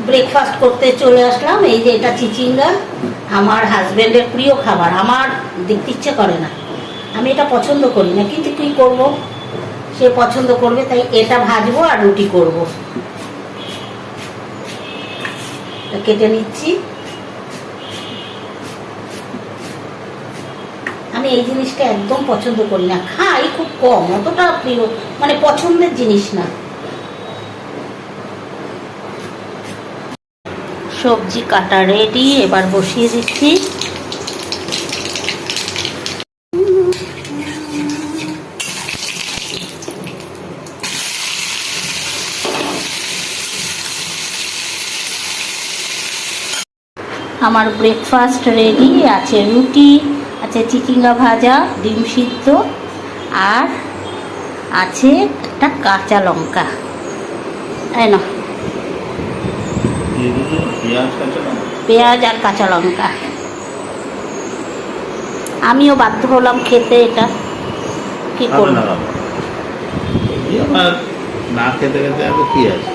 Breakfast করতে চলে আসলাম। এই যে এটা চিচিঙ্গা, আমার হাজব্যান্ডের প্রিয় খাবার। আমার দেখতে ইচ্ছে করে না, আমি এটা পছন্দ করি না, কিন্তু কী করব, সে পছন্দ করবে, তাই এটা ভাজবো আর রুটি করব। কেটে নিচ্ছি। আমি এই জিনিসটা একদম পছন্দ করি না, খাই খুব কম, অতটা প্রিয় মানে পছন্দের জিনিস না। সবজি কাটা রেডি, এবার বসিয়ে দিচ্ছি। আমার ব্রেকফাস্ট রেডি আছে, রুটি আছে, চিচিঙ্গা ভাজা, ডিম সিদ্ধ, আর আছে একটা কাঁচা লঙ্কা। তাই না, পেঁয়াজ আর কাঁচা লঙ্কা। আমিও বাধ্য হলাম খেতে, এটা কি করব না খেতে খেতে কি আছে।